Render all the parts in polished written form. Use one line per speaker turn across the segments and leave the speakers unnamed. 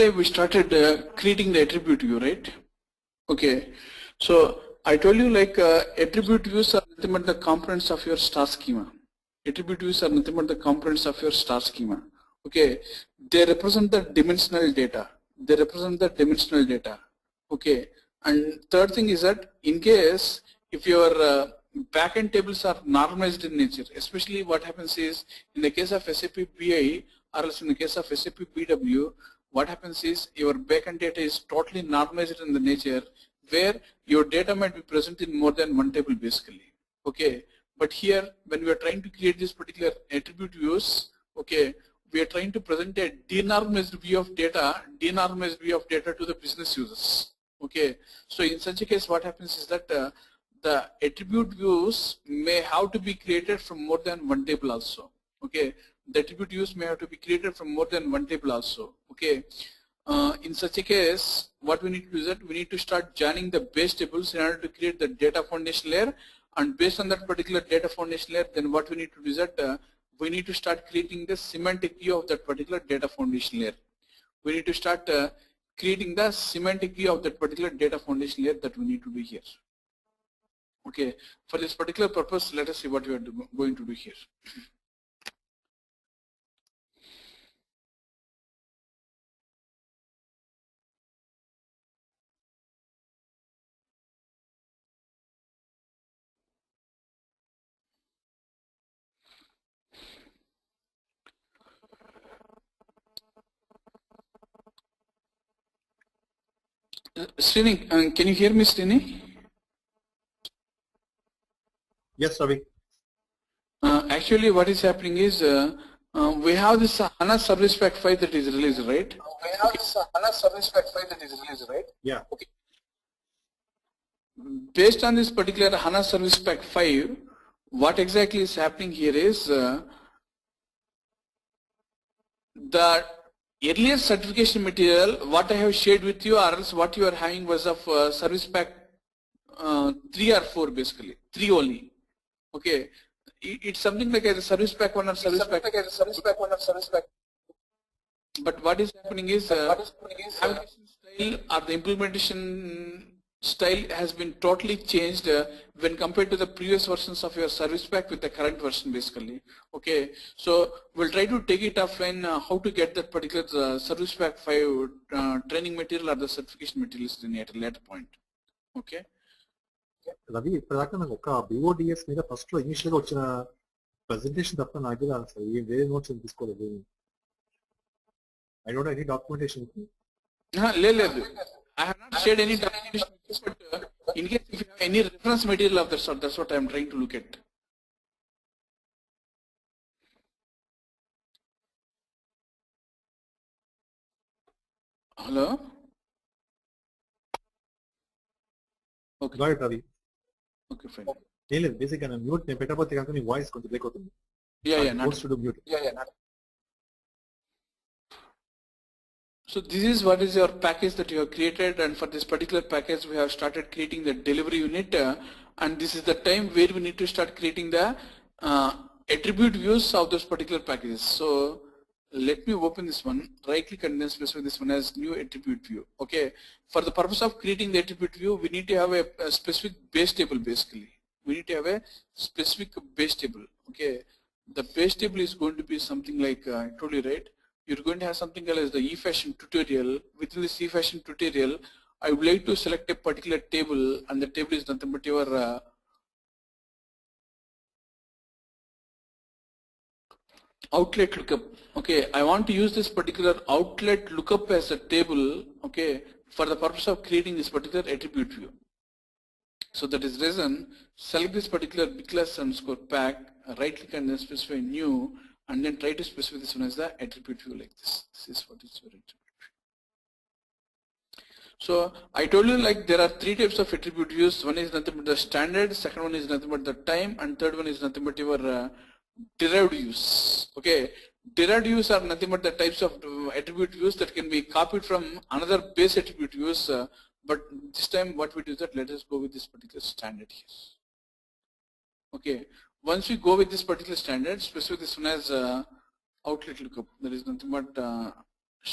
we started creating the attribute view, right? Okay, so I told you like attribute views are nothing but the components of your star schema. Attribute views are nothing but the components of your star schema. Okay, they represent the dimensional data. They represent the dimensional data. Okay, and third thing is that in case if your backend tables are normalized in nature, especially what happens is in the case of SAP BI or else in the case of SAP BW, what happens is your backend data is totally normalized in the nature where your data might be present in more than one table basically. Okay, but here when we are trying to create this particular attribute views, okay, we are trying to present a denormalized view of data, to the business users. Okay, so in such a case what happens is that the attribute views may have to be created from more than one table also. Okay, the attribute views may have to be created from more than one table also. Okay, in such a case what we need to do is that we need to start joining the base tables in order to create the data foundation layer, and based on that particular data foundation layer, then what we need to do is that we need to start creating the semantic view of that particular data foundation layer. We need to start creating the semantic view of that particular data foundation layer that we need to do here. Okay, for this particular purpose, let us see what we are going to do here. Srini, can you hear me, Srini?
Yes, Ravi.
Actually, what is happening is we have this HANA service pack 5 that is released, right?
We have this HANA service pack 5 that is released, right? Yeah. Okay.
Based on this particular HANA service pack 5, what exactly is happening here is the earlier certification material, what I have shared with you, or else what you are having was of service pack 3 or 4 basically, 3 only. Okay, it's something like a service pack 1 or service pack.
Like a service pack 1 or service pack.
But what is happening is application style or the implementation style has been totally changed when compared to the previous versions of your service pack with the current version basically. Okay, so we'll try to take it offline how to get that particular service pack 5 training material or the certification materials in at a later point. Okay.
Ravi ఇప్పటిదాకా నాకు ఒక BODS మీద first లో initial గా వచ్చిన presentation తప్ప నాకు తెలియదు అసలు ఏం వేరే నోట్స్ తీసుకోలేదు. I don't have any documentation.
లేదు. I have not shared any documentation, but in case if you have any reference material of that sort, that's what I am trying to look at. Hello? Okay.
Got it, Ravi.
Okay, fine.
లేదు basic గా నేను mute నేను పెట్టకపోతే కనుక నీ voice కొంచెం break అవుతుంది.
Not
to do mute.
not. So this is what is your package that you have created, and for this particular package we have started creating the delivery unit, and this is the time where we need to start creating the attribute views of those particular packages. So let me open this one, right click and then specify this one as new attribute view. Okay, for the purpose of creating the attribute view, we need to have a specific base table basically. We need to have a specific base table. Okay, the base table is going to be something like I told you, right? You're going to have something called as the eFashion tutorial. Within this eFashion tutorial, I would like to select a particular table, and the table is nothing but your outlet lookup. Okay, I want to use this particular outlet lookup as a table, okay, for the purpose of creating this particular attribute view. So that is reason, select this particular bclass underscore pack, right click and then specify new, and then try to specify this one as the attribute view like this. This is what is your attribute view. So I told you like there are 3 types of attribute views. One is nothing but the standard, second one is nothing but the time, and third one is nothing but your derived views. Okay, derived views are nothing but the types of attribute views that can be copied from another base attribute views. But this time what we do is that let us go with this particular standard here. Okay, once we go with this particular standard, specify this one as outlet lookup. There is nothing but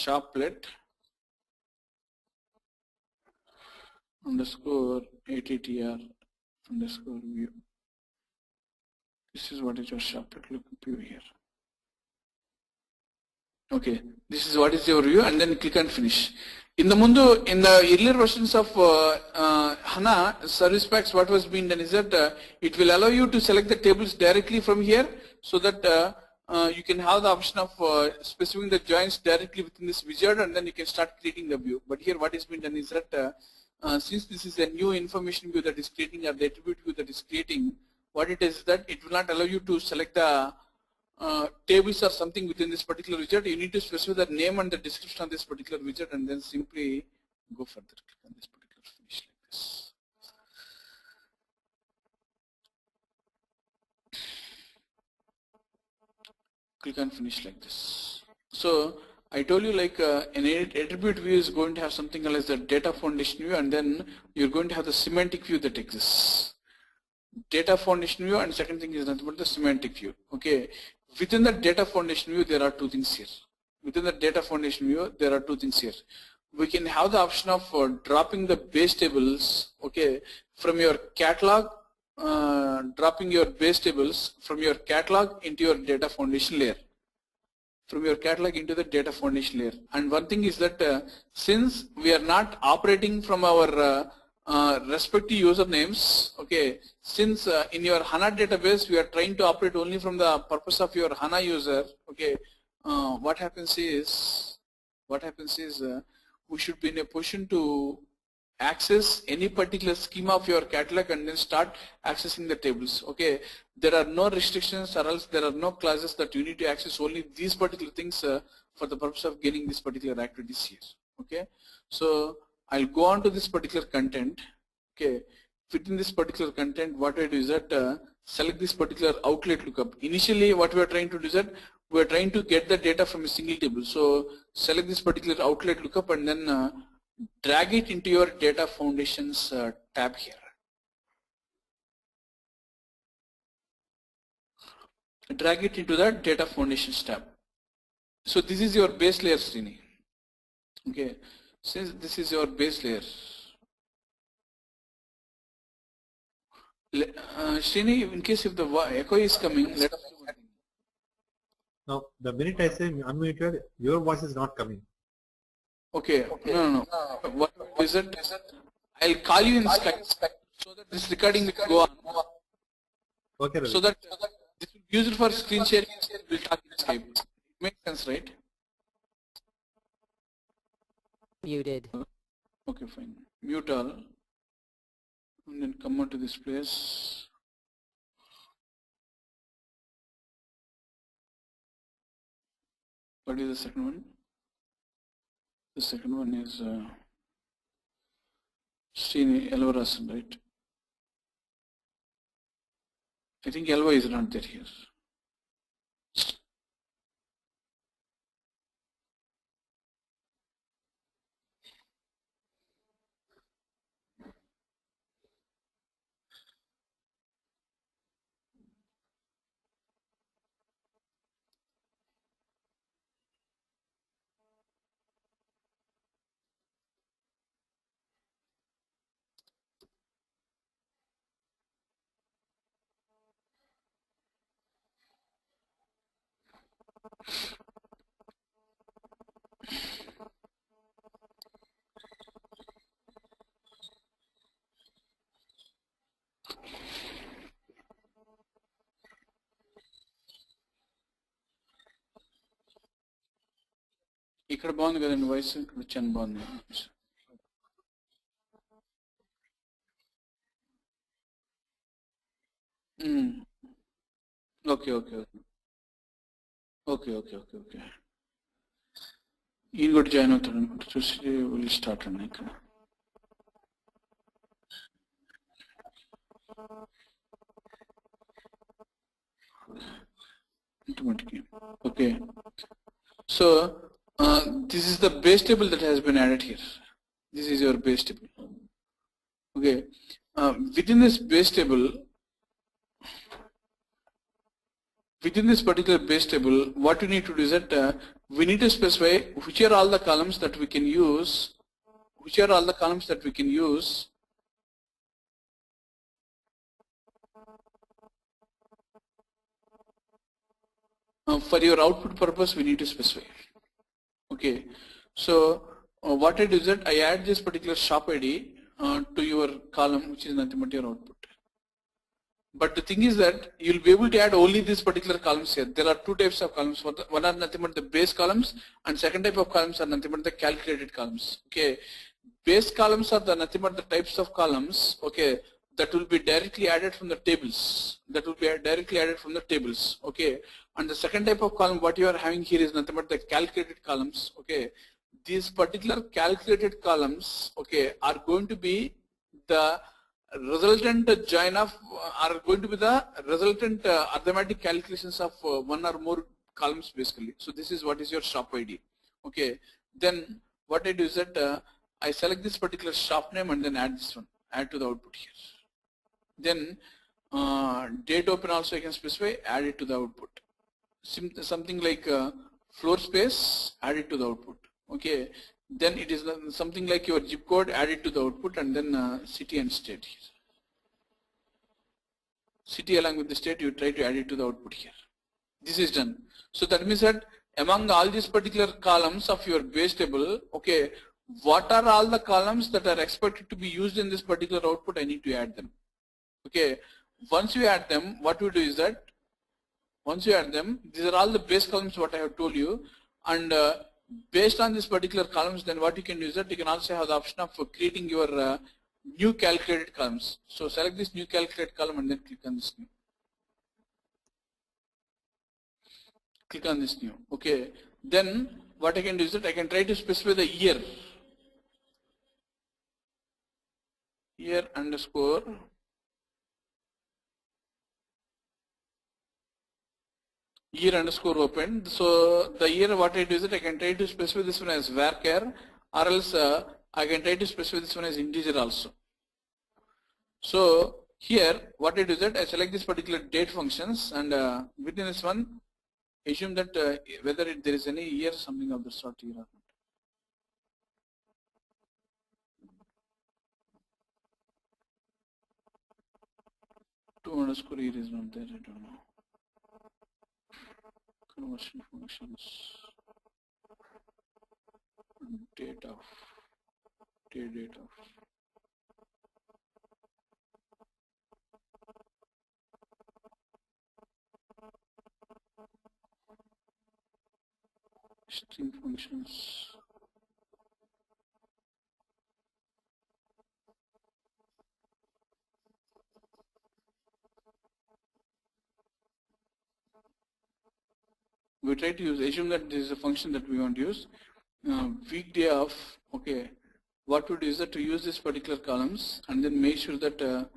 sharplet underscore attr underscore view. This is what is your Sharplet look view here. Okay, this is what is your view, and then click and finish. In the earlier versions of HANA service packs, what was being done is that it will allow you to select the tables directly from here, so that you can have the option of specifying the joins directly within this wizard, and then you can start creating the view. But here what is being done is that since this is a new information view that is creating, or the attribute view that is creating, what it is that it will not allow you to select the tables or something within this particular widget. You need to specify the name and the description of this particular widget, and then simply go further. Click on this particular finish like this. Click on finish like this. So I told you, like an attribute view is going to have something called as the data foundation view, and then you're going to have the semantic view that exists. Data foundation view, and second thing is nothing but the semantic view. Okay, within the data foundation view there are two things here. Within the data foundation view there are two things here. We can have the option of dropping the base tables, okay, from your catalog, dropping your base tables from your catalog into your data foundation layer. From your catalog into the data foundation layer. And one thing is that since we are not operating from our respective usernames, okay, since in your HANA database we are trying to operate only from the purpose of your HANA user, okay, what happens is we should be in a position to access any particular schema of your catalog and then start accessing the tables. Okay, there are no restrictions, or else there are no classes that you need to access only these particular things for the purpose of getting this particular activities here. Okay, so I'll go on to this particular content. Okay, within this particular content, what I do is that select this particular outlet lookup. Initially, what we are trying to do is that we are trying to get the data from a single table. So select this particular outlet lookup and then drag it into your data foundations tab here. Drag it into the data foundations tab. So this is your base layer, Srini. Okay, since this is your base layer, Srini, in case if the echo is coming, let us know.
Now, the minute I say unmuted, your voice is not coming.
Okay, no. What is it? I'll call you in Skype so that this recording will go on.
Okay, Ravi.
So that this will be used for screen sharing. We'll talk in Skype. It makes sense, right?
Muted.
Okay, fine. Mute all. And then come on to this place. What is the second one? The second one is Srini Elvarasan, right? I think Elva is not there here. ఇక్కడ బాగుంది కదండి voice, ఇక్కడ చాలా బాగుంది. Okay okay okay okay okay okay okay ఈయన కూడా join అవుతాడు అనుకుంటా. చూసి విల్ స్టార్ట్ అండి ఇక్కడ. Okay, so this is the base table that has been added here. This is your base table. Okay, within this base table, within this particular base table, what we need to do is that we need to specify which are all the columns that we can use, which are all the columns that we can use For your output purpose, we need to specify. Okay, so what I do is that I add this particular shop ID to your column, which is nothing but your output. But the thing is that you'll be able to add only these particular columns here. There are two types of columns. One are nothing but the base columns, and second type of columns are nothing but the calculated columns. Okay, base columns are the nothing but the types of columns. Okay, that will be directly added from the tables. That will be directly added from the tables. Okay, and the second type of column what you are having here is nothing but the calculated columns. Okay, these particular calculated columns, okay, are going to be the resultant join of are going to be the resultant arithmetic calculations of one or more columns basically. So this is what is your shop ID. Okay, then what I do is that I select this particular shop name and then add this one, add to the output here. Then date open also I can specify, add it to the output. Something like floor space, add it to the output. Okay, then it is something like your zip code, add it to the output, and then city and state here. City along with the state, you try to add it to the output here. This is done. So that means that among all these particular columns of your base table, okay, what are all the columns that are expected to be used in this particular output, I need to add them. Okay, once you add them, what we do is that, once you add them, these are all the base columns what I have told you, and based on this particular columns, then what you can do is that you can also have the option of creating your new calculated columns. So select this new calculated column and then click on this new. Click on this new. Okay. Then what I can do is that I can try to specify the year. Year underscore open. So the year what I do is that I can try to specify this one as varchar, or else I can try to specify this one as integer also. So here what I do is that I select this particular date functions, and within this one assume that whether there is any year something of the sort here or not. Two underscore year is not there, I don't know. Conversion functions, date of. String functions. We try to assume that this is a function that we want to use. Weekday of, okay, what we do is that to use this particular columns and then make sure that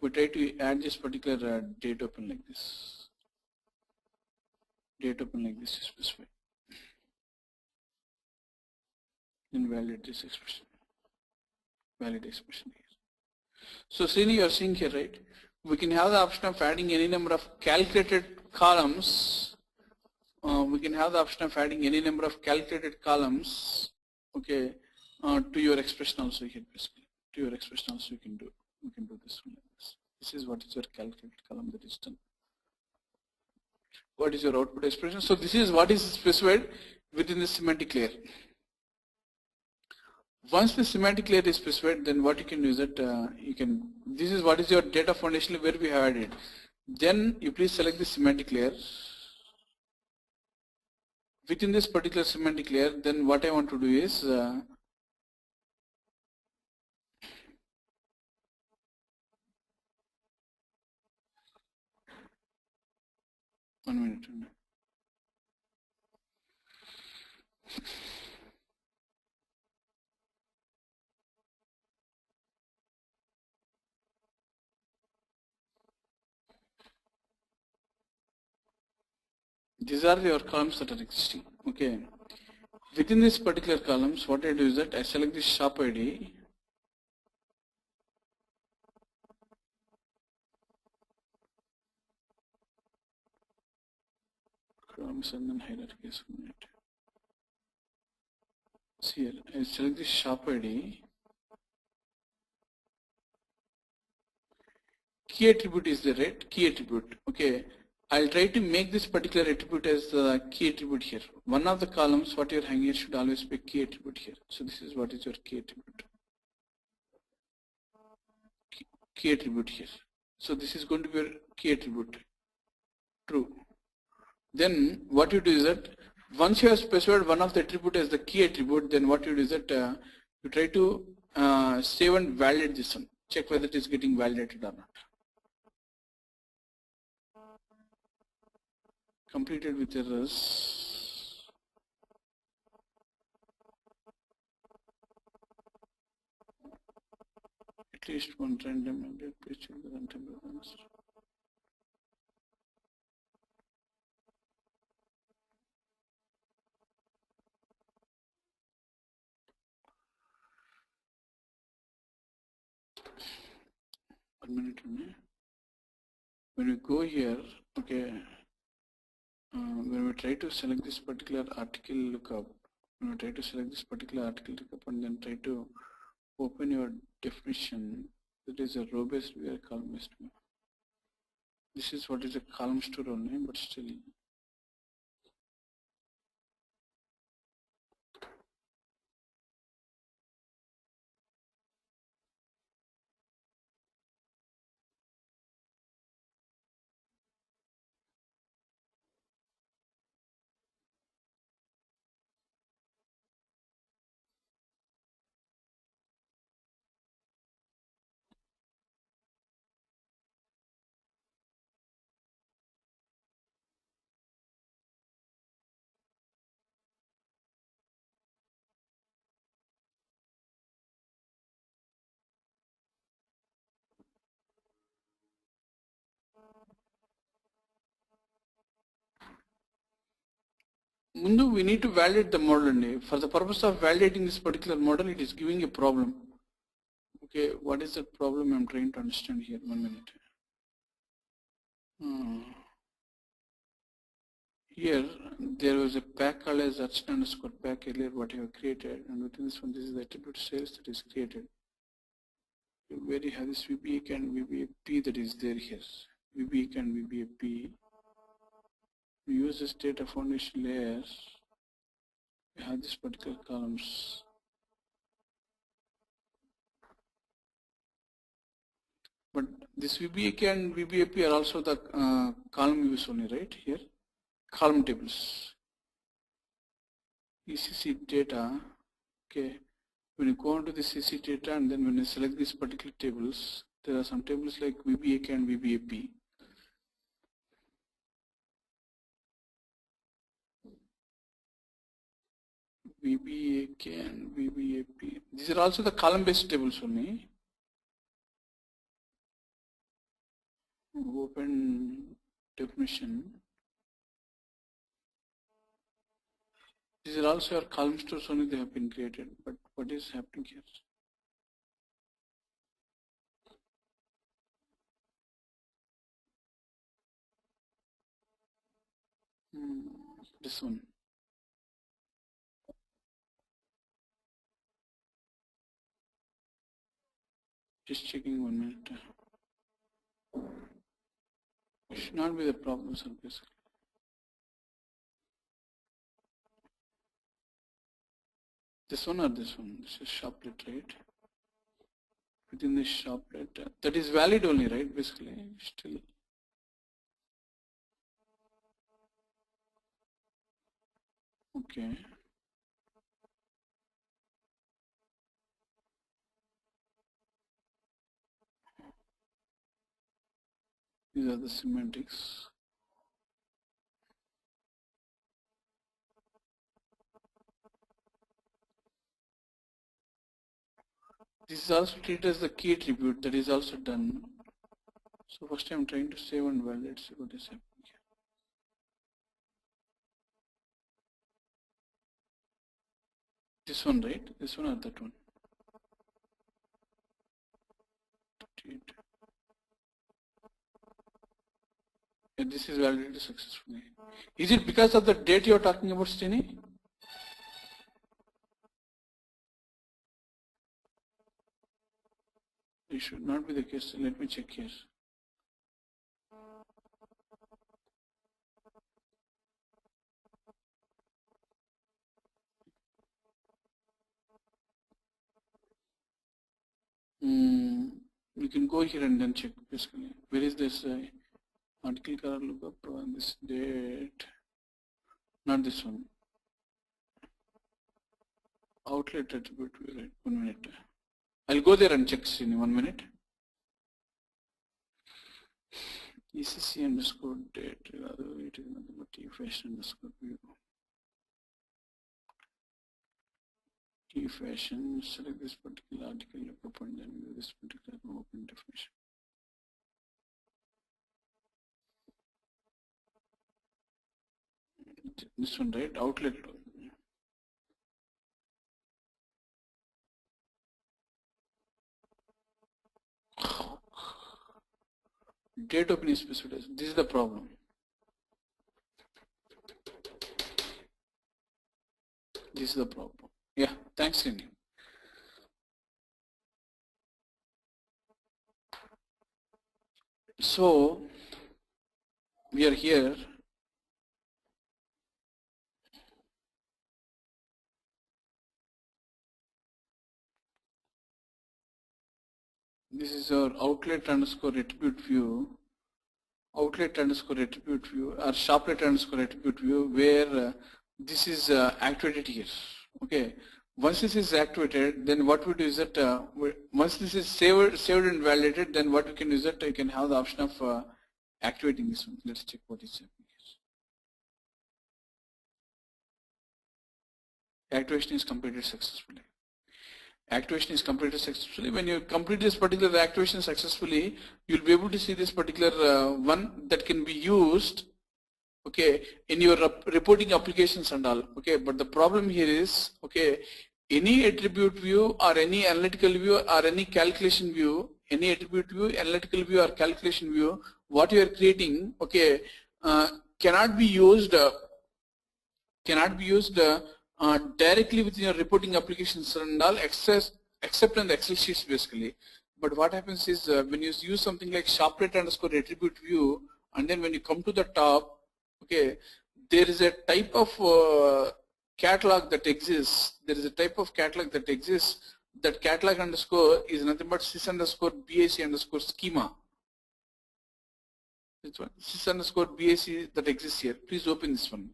we try to add this particular date open like this. Date open like this is specified. Then validate this expression. Valid expression here. So see, you are seeing here, right? We can have the option of adding any number of calculated columns. We can have the option of adding any number of calculated columns, okay, to your expression also here basically. To your expression also you can do this one like this. This is what is your calculated column that is done. What is your output expression? So this is what is specified within the semantic layer. Once the semantic layer is specified, then what you can do is that this is what is your data foundation where we have added. Then you please select the semantic layer. Within this particular semantic layer, then what I want to do is one minute. These are your columns that are existing. Okay. Within this particular columns, what I do is that I select this shop ID. Columns and then hierarchies. See here, I select this shop ID. Key attribute is there, right? Key attribute. Okay. I'll try to make this particular attribute as the key attribute here. One of the columns, what you're hanging here should always be key attribute here. So this is what is your key attribute. Key attribute here. So this is going to be your key attribute. True. Then what you do is that once you have specified one of the attribute as the key attribute, then what you do is that you try to save and validate this one. Check whether it is getting validated or not. Completed with errors. At least one random update, please check the runtime performance. One minute only. When we go here, okay, when we try to select this particular article lookup, when we try to select this particular article lookup and then try to open your definition, that is a row-based view or column-based view. This is what is a column store only, but still. Mundu, we need to validate the model only. For the purpose of validating this particular model, it is giving a problem. Okay, what is the problem I'm trying to understand here? 1 minute. Here, there was a pack called as Archana underscore pack earlier, what you have created, and within this one, this is the attribute sales that is created. Where you have this VBA and VBAP that is there here. VBA and VBAP. We use this data foundation layers. We have this particular columns. But this VBA and VBAP are also the column views only, right? Here, column tables. ECC data. Okay. When you go into the CC data and then when you select these particular tables, there are some tables like VBA and VBAP. VBA and VBAP. These are also the column-based tables only. Open definition. These are also your column stores only, they have been created. But what is happening here? This one. Just checking 1 minute. It should not be the problem, sir, basically. This one or this one? This is shoplet, right? Within this shoplet, that is valid only, right? Basically, still. Okay. These are the semantics. This is also treated as the key attribute, that is also done. So first I'm trying to save and validate, see what is happening here. This one, right? This one or that one? Yeah, this is validated successfully. Is it because of the date you're talking about, Steny? It should not be the case. Let me check here. we can go here and then check basically. Where is this article color lookup on this date? Not this one. Outlet attribute view, right? 1 minute. I'll go there and check in 1 minute. ECC underscore date, rather it is nothing but fashion underscore view. Fashion, select this particular article, look up and then view this particular open definition. This one, right? Outlet. Date opening specified. This is the problem. This is the problem. Yeah, thanks, Cindy. So we are here. This is our outlet underscore attribute view. Outlet underscore attribute view or sharplet underscore attribute view where this is activated here. Okay. Once this is activated, then what we do is that once this is saved and validated, then what we can do is that you can have the option of activating this one. Let's check what is happening here. Activation is completed successfully. Activation is completed successfully. When you complete this particular activation successfully, you'll be able to see this particular one that can be used, okay, in your reporting applications and all. Okay, but the problem here is, okay, any attribute view or any analytical view or any calculation view, any attribute view, analytical view or calculation view, what you are creating, okay, cannot be used directly within your reporting applications and all, except in the Excel sheets basically. But what happens is when you use something like sharplet underscore attribute view, and then when you come to the top, okay, there is a type of catalog that exists. There is a type of catalog that exists. That catalog underscore is nothing but sys underscore BAC underscore schema. This one, sys underscore BAC that exists here. Please open this one.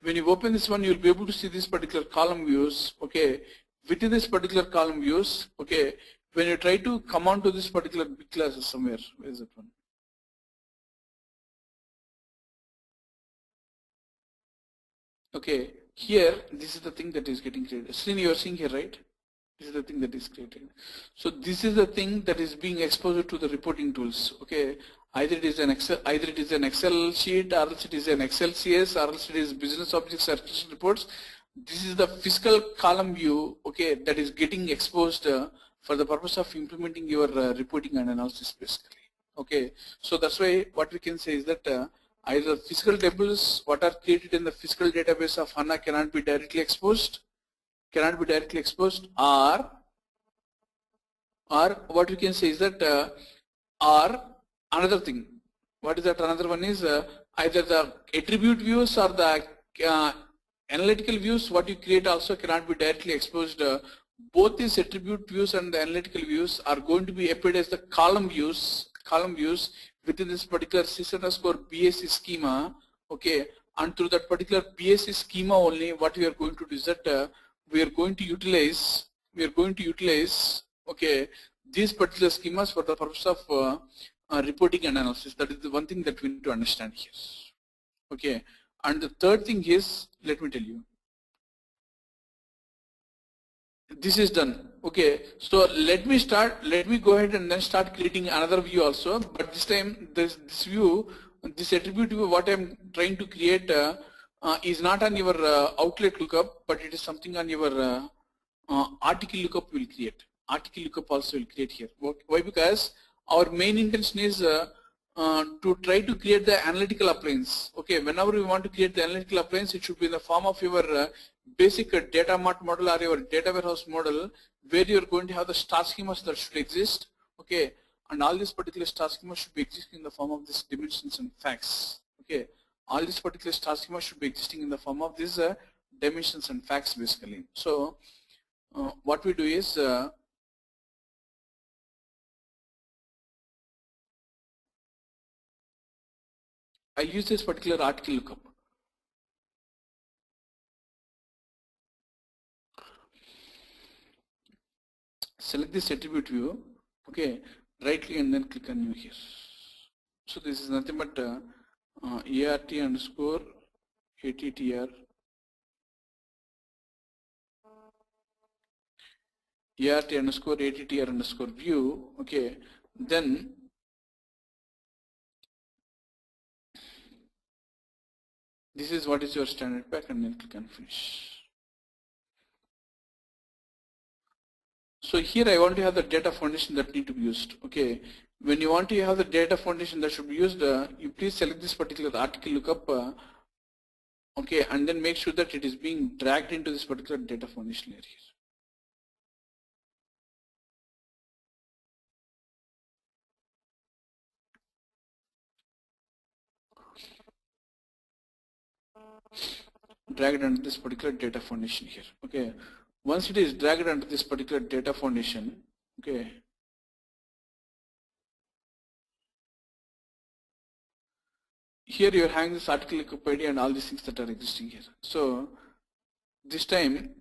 When you open this one, you'll be able to see this particular column views. Okay, within this particular column views, okay, when you try to come on to this particular big classes somewhere, where is that one? Okay, here this is the thing that is getting created. Srini, you are seeing here, right? This is the thing that is created. So this is the thing that is being exposed to the reporting tools. Okay, either it is an Excel sheet, or else it is an Excel CS, or else it is business object circulation reports. This is the fiscal column view, okay, that is getting exposed for the purpose of implementing your reporting and analysis basically. Okay, so that's why what we can say is that either fiscal tables what are created in the fiscal database of HANA cannot be directly exposed, or what we can say is that or another thing. What is that? Another one is either the attribute views or the analytical views what you create also cannot be directly exposed. Both these attribute views and the analytical views are going to be appeared as the column views within this particular sys underscore BAC schema. Okay, and through that particular BAC schema only, what we are going to do is that we are going to utilize okay, these particular schemas for the purpose of reporting and analysis. That is the one thing that we need to understand here. Okay, and the third thing is, let me tell you, this is done. Okay, so let me go ahead and then start creating another view also, but this time this view, this attribute view what I am trying to create is not on your outlet lookup, but it is something on your article lookup will create. Article lookup also will create here. Why? Because our main intention is to try to create the analytical appliance. Okay, whenever we want to create the analytical appliance, it should be in the form of your basic data mart model or your data warehouse model, where you are going to have the star schemas that should exist. Okay, and all these particular star schemas should be existing in the form of these dimensions and facts. Okay, all these particular star schemas should be existing in the form of these dimensions and facts basically. So what we do is I use this particular article lookup. Select this attribute view, okay, right click and then click on new here. So this is nothing but ART underscore ATTR ART underscore ATTR underscore view, okay, then this is what is your standard pack and then click on finish. So here I want to have the data foundation that need to be used, okay. When you want to have the data foundation that should be used, you please select this particular article lookup, okay, and then make sure that it is being dragged into this particular data foundation layer here. Drag it under this particular data foundation here, okay. Once it is dragged under this particular data foundation, okay, here you are having this article lookup ID and all these things that are existing here. So this time,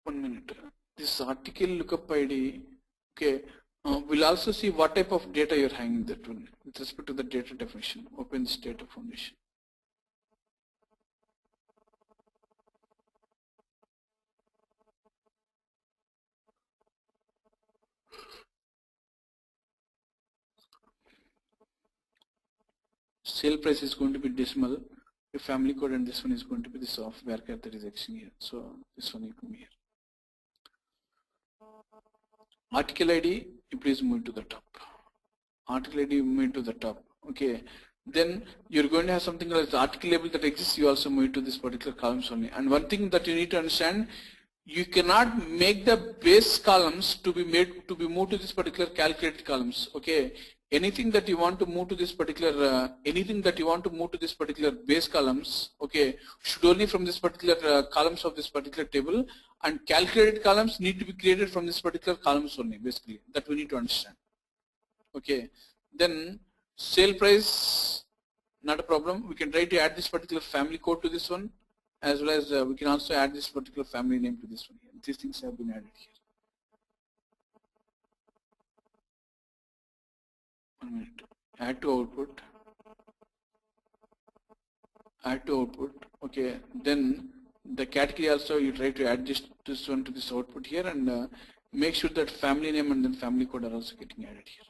1 minute, this article lookup ID, okay, we'll also see what type of data you're having that one with respect to the data definition. Open this data foundation. Sale price is going to be decimal, the family code, and this one is going to be the software that is existing here. So this one you come here. Article ID, you please move to the top. Article ID, move to the top. Okay. Then you're going to have something like the article label that exists. You also move to this particular columns only. And one thing that you need to understand, you cannot make the base columns to be moved to this particular calculated columns. Okay. Anything that you want to move to this particular base columns, okay, should only from this particular columns of this particular table, and calculated columns need to be created from this particular columns only, basically. That we need to understand. Okay. Then sale price, not a problem. We can try to add this particular family code to this one, as well as we can also add this particular family name to this one here. These things have been added here. 1 minute. Add to output. Add to output. Okay. Then the category also you try to add this one to this output here, and make sure that family name and then family code are also getting added here.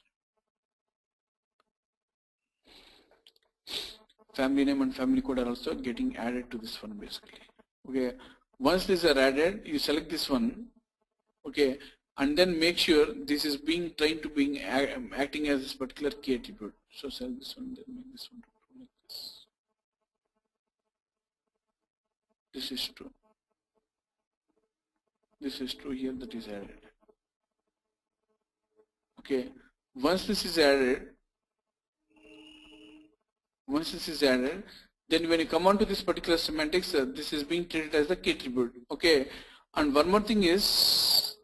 Family name and family code are also getting added to this one basically. Okay. Once these are added, you select this one. Okay. And then make sure this is acting as this particular key attribute. So select this one, then make this one like this. This is true. This is true here, that is added. Okay. Once this is added, then when you come on to this particular semantics, this is being treated as the key attribute. Okay. And one more thing is,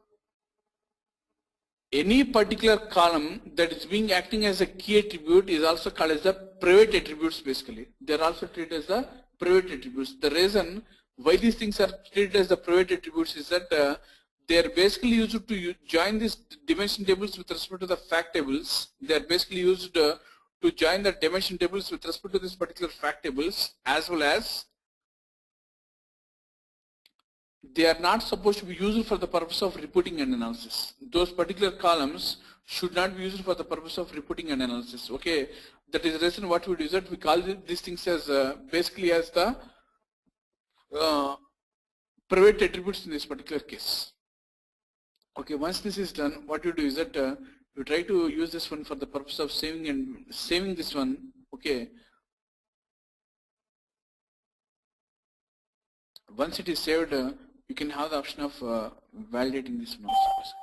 any particular column that is being acting as a key attribute is also called as the private attributes basically. They are also treated as the private attributes. The reason why these things are treated as the private attributes is that they are basically used to join these dimension tables with respect to the fact tables. They are basically used to join the dimension tables with respect to this particular fact tables, as well as they are not supposed to be used for the purpose of reporting and analysis. Those particular columns should not be used for the purpose of reporting and analysis. Okay, that is the reason what we do is that we call these things as basically as the private attributes in this particular case. Okay, once this is done, what you do is that you try to use this one for the purpose of saving this one. Okay. Once it is saved, you can have the option of validating this one also.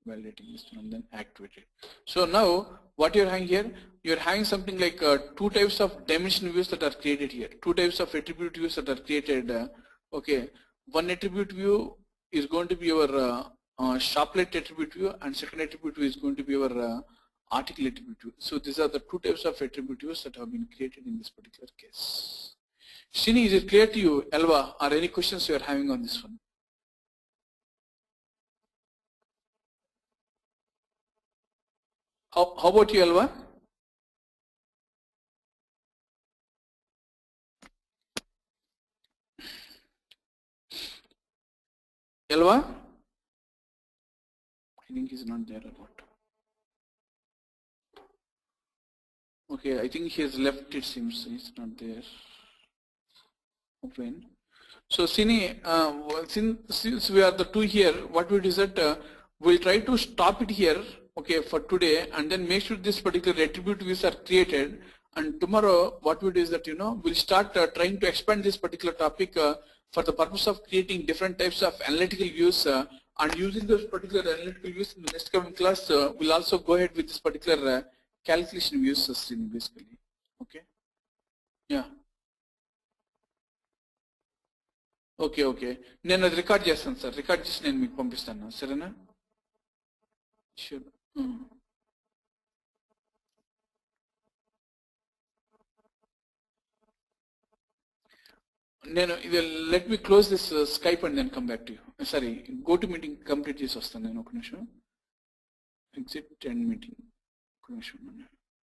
Validating this one and then activate it. So now what you're having here, you're having something like two types of dimension views that are created here. Two types of attribute views that are created. Okay, one attribute view is going to be your shoplet attribute view, and second attribute view is going to be your article attribute. So these are the two types of attributes that have been created in this particular case. Srini, is it clear to you? Elva, are any questions you are having on this one? How about you, Elva? Elva? I think he's not there or what. Okay, I think he has left, it seems. He's not there. Open. So Sini, since we are the two here, what we do is that we'll try to stop it here, okay, for today, and then make sure this particular attribute views are created. And tomorrow, what we do is that, you know, we'll start trying to expand this particular topic for the purpose of creating different types of analytical views. And using those particular analytical views in the next coming class, we'll also go ahead with this particular calculation views, basically. Okay. Yeah. Okay okay నేను అది record చేస్తాను sir record చేసి నేను మీకు పంపిస్తాను సరేనా sure నేను ఇది let me close this Skype and then come back to you sorry go to meeting complete చేసి వస్తాను నేను ఒక నిమిషం ఎగ్జిట్ అండ్ మీటింగ్ ఒక నిమిషం